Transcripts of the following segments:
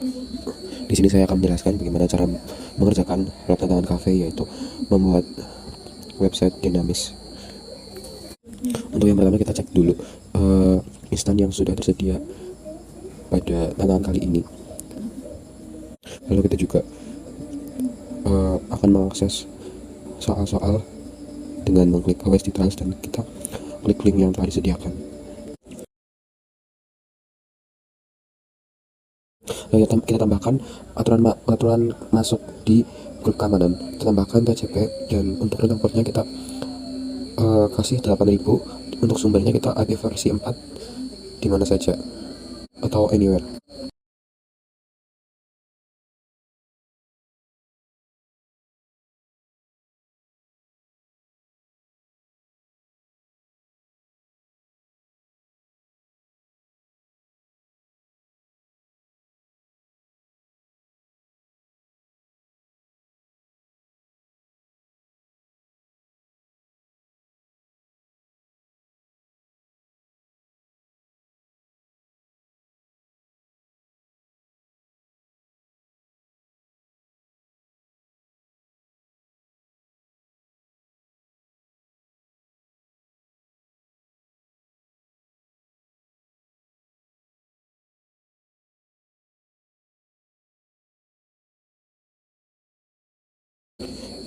Di sini saya akan menjelaskan bagaimana cara mengerjakan lab tantangan cafe, yaitu membuat website dinamis. Untuk yang pertama kita cek dulu instan yang sudah tersedia pada tantangan kali ini. Lalu kita juga akan mengakses soal-soal dengan mengklik AWS Details dan kita klik link yang telah disediakan. Lalu kita tambahkan aturan masuk di grup keamanan, kita tambahkan TCP, dan untuk rentang portnya kita kasih 8000. Untuk sumbernya kita IP versi 4 di mana saja atau anywhere.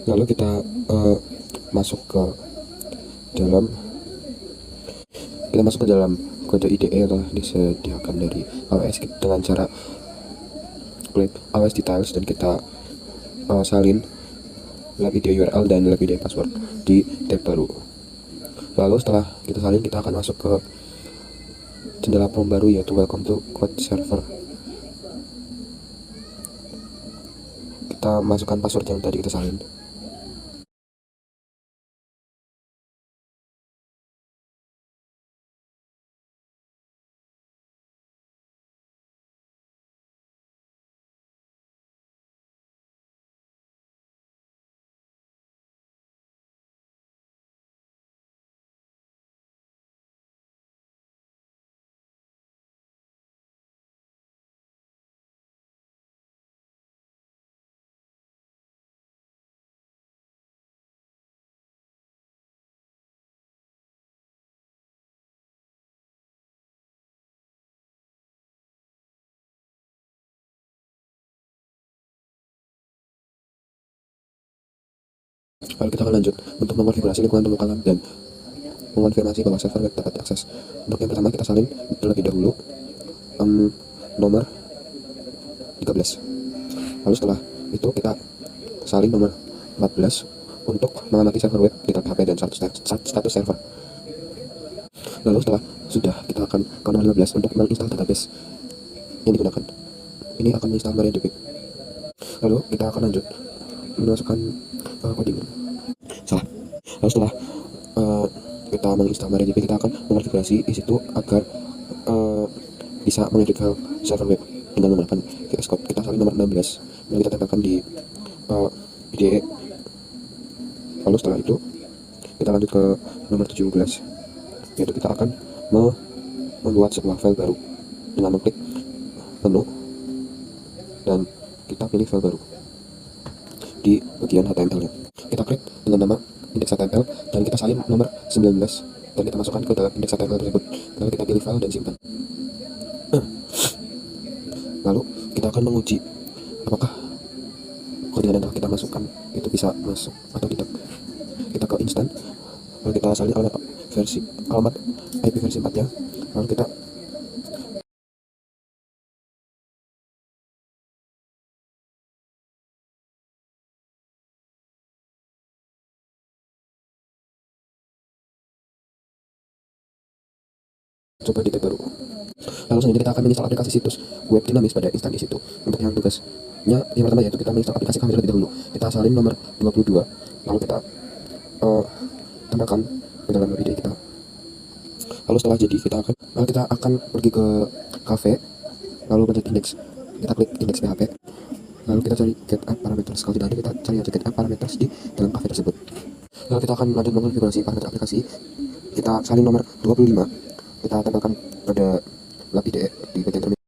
Lalu kita masuk ke dalam kode IDE yang telah disediakan dari AWS dengan cara klik AWS Details dan kita salin lab IDE URL dan lab IDE password di tab baru. Lalu setelah kita salin, kita akan masuk ke jendela prom baru, yaitu Welcome to Code Server. Kita masukkan password yang tadi kita salin. Lalu kita akan lanjut untuk mengonfigurasi lingkungan pembukaan dan mengonfirmasi bahwa server web dapat diakses. Untuk yang pertama kita salin terlebih dahulu nomor 13. Lalu setelah itu kita salin nomor 14 untuk mengamati server web, data HP, dan status server. Lalu setelah sudah, kita akan ke nomor 15 untuk menginstal database yang digunakan. Ini akan menginstal MariaDB. Lalu kita akan lanjut memasukkan coding. Salah. Lalu setelah kita menginstal MariaDB, kita akan mengonfigurasi EC2 agar bisa mengedit file server web dengan menggunakan VS Code. Kita salin nomor 16 dan kita tempelkan di IDE. Lalu setelah itu kita lanjut ke nomor 17, yaitu kita akan membuat sebuah file baru dengan mengklik menu dan kita pilih file baru di bagian HTML-nya. Kita klik dengan nama indeks HTML dan kita salin nomor 19 dan kita masukkan ke dalam indeks HTML tersebut. Lalu kita pilih file dan simpan. Lalu kita akan menguji apakah koordinat yang telah kita masukkan itu bisa masuk atau tidak. Kita ke instan, lalu kita salin alamat IP versi 4-nya, lalu kita coba di tab baru. Lalu selanjutnya kita akan menginstal aplikasi situs web dinamis pada instan EC2. Untuk yang tugasnya yang pertama yaitu kita menginstal aplikasi kami terlebih dahulu. Kita salin nomor 22, lalu kita tambahkan ke dalam IDE kita. Lalu setelah jadi, kita akan pergi ke cafe, lalu pencet indeks, kita klik indeks PHP, lalu kita cari get app parameters. Kalau tidak ada, kita cari aja get app parameters di dalam cafe tersebut. Lalu kita akan lanjut mengonfigurasi parameter aplikasi. Kita salin nomor 25, kita tempelkan pada lab IDE di bagian terminal.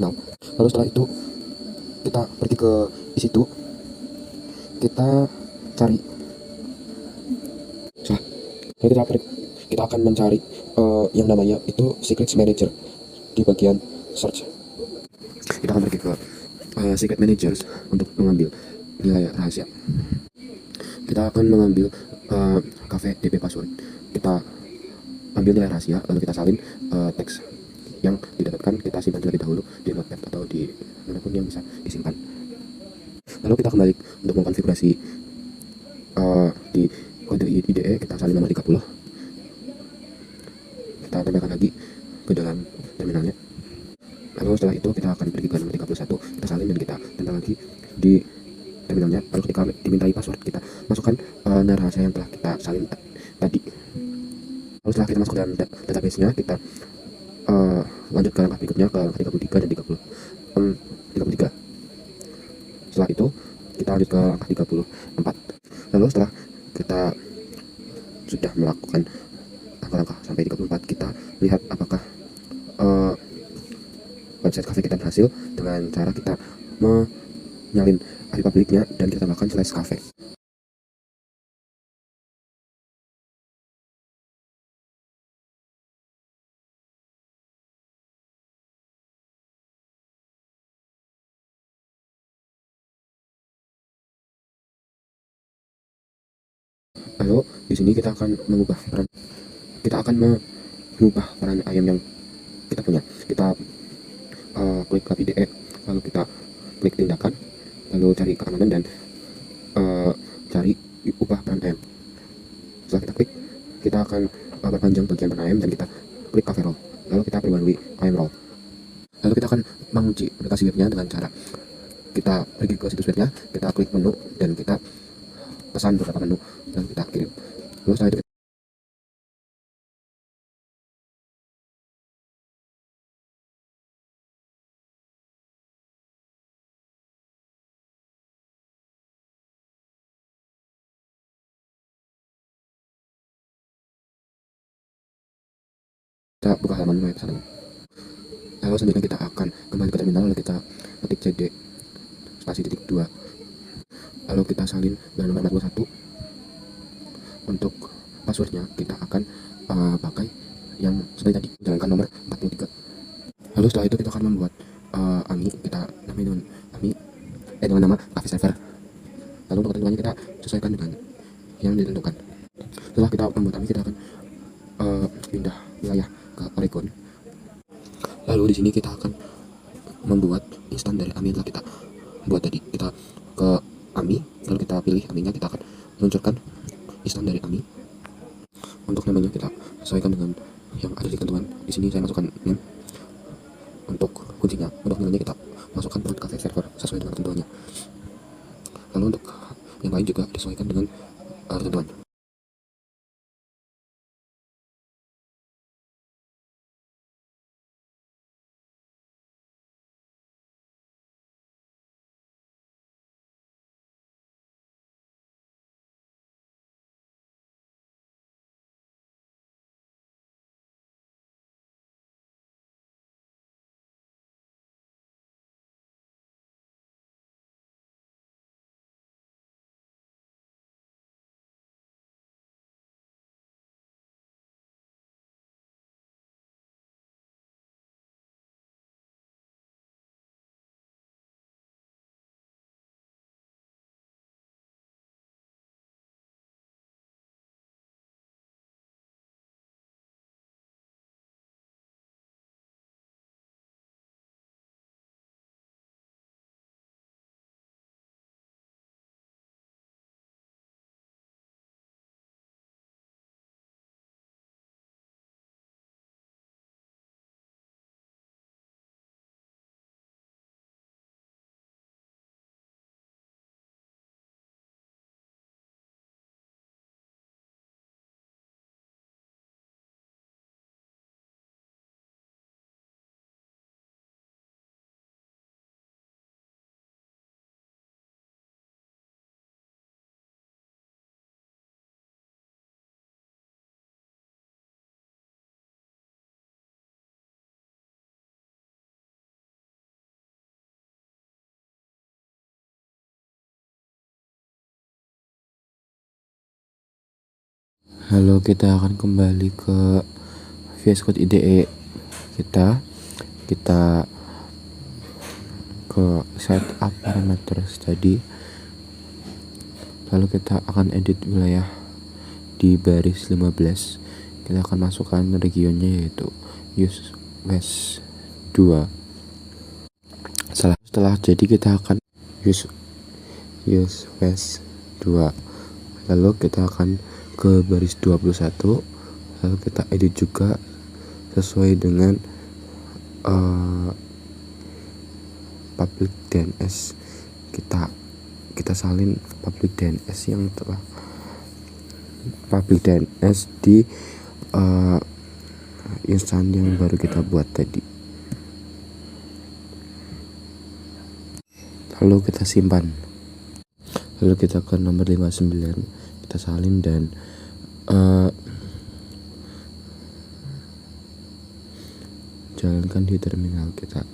Nah, lalu setelah itu kita pergi ke di situ, kita cari. Salah. Lalu kita akan mencari yang namanya itu Secrets Manager di bagian search. Kita akan pergi ke Secret Managers untuk mengambil nilai rahasia. Kita akan mengambil cafe DP password. Kita ambil nilai rahasia, lalu kita salin teks yang didapatkan, kita simpan terlebih dahulu di notepad atau di manapun yang bisa disimpan. Lalu kita kembali untuk mengkonfigurasi di kode IDE, kita salin nomor 30. Kita tempelkan lagi ke dalam terminalnya. Lalu setelah itu kita akan pergi ke nomor 31, kita salin dan kita tempel lagi di terminalnya. Lalu ketika dimintai password, kita masukkan nilai rahasia yang telah kita salin tadi. Lalu setelah kita masuk dalam database-nya, kita lanjut ke langkah berikutnya, ke langkah 33 dan 33. Setelah itu kita lanjut ke langkah 34. Lalu setelah kita sudah melakukan langkah-langkah sampai 34, kita lihat apakah website cafe kita berhasil dengan cara kita menyalin IP publiknya dan kita tambahkan /cafe. Lalu di sini kita akan mengubah peran ayam yang kita punya. Kita klik ke IDE, lalu kita klik tindakan, lalu cari keamanan dan cari ubah peran ayam. Setelah kita klik, kita akan perpanjang bagian peran ayam dan kita klik cafe role, lalu kita perbarui ayam role. Lalu kita akan mengunci aplikasi webnya dengan cara kita pergi ke situs webnya, kita klik menu dan kita pesan beberapa menu dan kita kirim. Lalu setelah itu kita buka halaman web sana. Lalu selanjutnya kita akan kembali ke terminal, lalu kita ketik cd spasi titik 2, lalu kita salin dengan nomor 41. Untuk passwordnya kita akan pakai yang seperti tadi, jalankan nomor 43. Lalu setelah itu kita akan membuat AMI, kita namai dengan AMI dengan nama cafe server. Lalu untuk ketentuannya kita sesuaikan dengan yang ditentukan. Setelah kita membuat AMI, kita akan pindah wilayah ke Oregon. Lalu di sini kita akan membuat instan dari AMI yang telah kita buat tadi. Kita ke AMI, lalu kita pilih AMI-nya, kita akan meluncurkan instan dari AMI. Untuk namanya kita sesuaikan dengan yang ada di ketentuan. Di sini saya masukkan name. Untuk kuncinya, untuk nilainya kita masukkan port cafe server sesuai dengan ketentuannya. Lalu untuk yang lain juga disesuaikan dengan ketentuan. Halo, kita akan kembali ke VS Code IDE kita. Kita ke setup parameters tadi. Lalu kita akan edit wilayah di baris 15. Kita akan masukkan regionnya yaitu use west 2. Setelah jadi kita akan use west 2. Lalu kita akan ke baris 21. Lalu kita edit juga sesuai dengan public DNS. Kita salin public DNS yang telah public DNS di instan yang baru kita buat tadi. Lalu kita simpan. Lalu kita ke nomor 59, kita salin dan jalankan di terminal kita.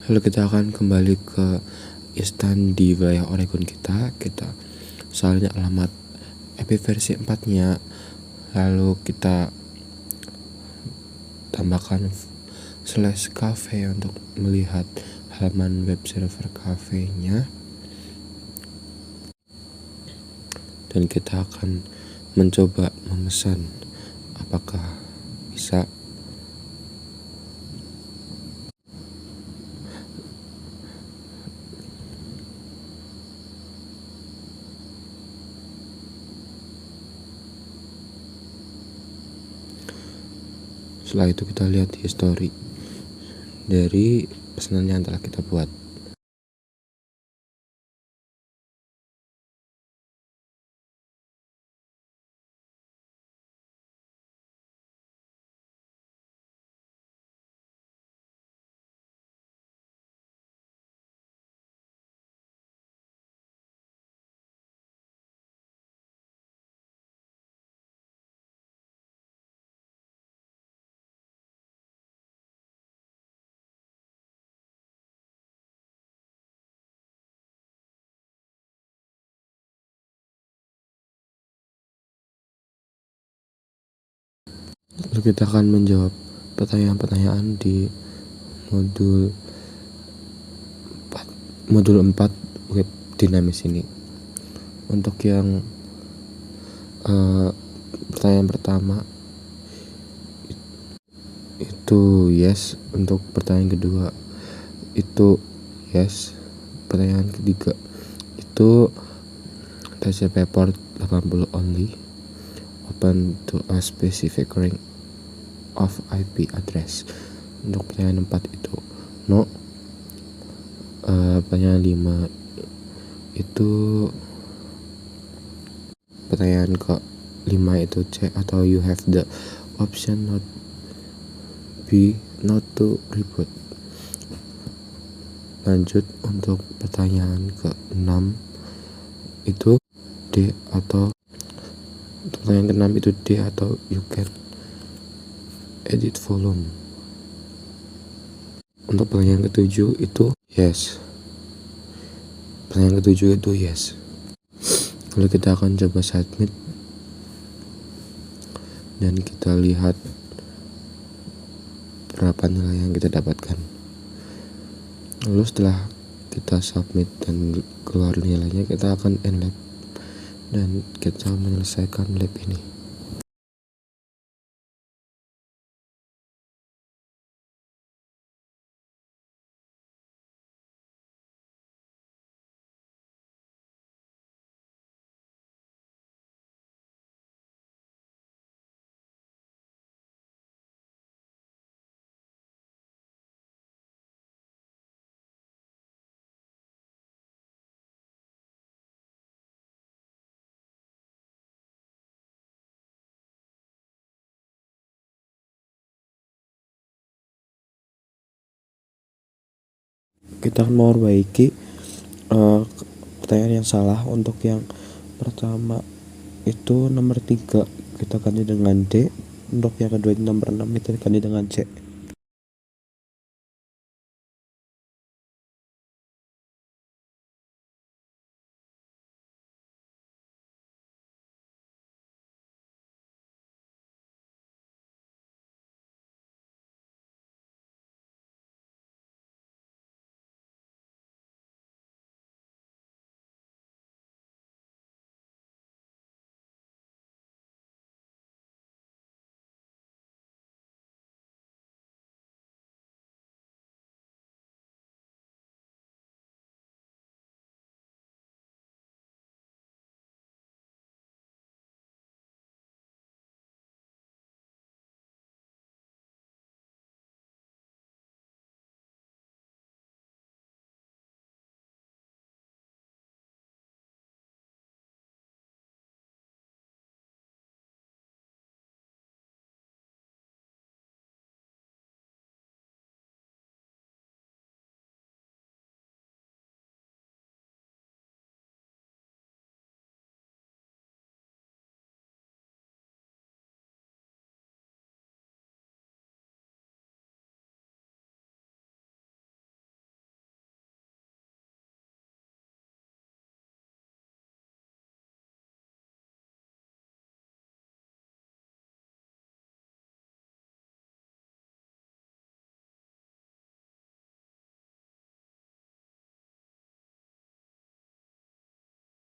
Lalu kita akan kembali ke instan di wilayah Oregon kita. Kita salin alamat IP versi 4-nya. Lalu kita tambahkan /cafe untuk melihat halaman web server cafe-nya. Dan kita akan mencoba memesan apakah bisa. Setelah itu kita lihat history dari pesanan yang telah kita buat. Lalu kita akan menjawab pertanyaan-pertanyaan di modul 4 web dinamis ini. Untuk yang pertanyaan pertama itu yes, untuk pertanyaan kedua itu yes, pertanyaan ketiga itu TC paper 80 only, open to a specific ring of IP address. Untuk pertanyaan 4 itu no. Pertanyaan 5 itu pertanyaan ke 5 itu C, atau you have the option not to reboot. Lanjut untuk pertanyaan ke 6 itu D, atau pertanyaan ke 6 itu D, atau you can edit volume. Untuk pertanyaan ke-7 itu yes. Pertanyaan ke-7 itu yes. Lalu kita akan coba submit dan kita lihat berapa nilai yang kita dapatkan. Lalu setelah kita submit dan keluar nilainya, kita akan end lab dan kita menyelesaikan lab ini. Kita akan memperbaiki pertanyaan yang salah. Untuk yang pertama itu nomor 3 kita ganti dengan D, untuk yang kedua itu nomor 6 kita ganti dengan C.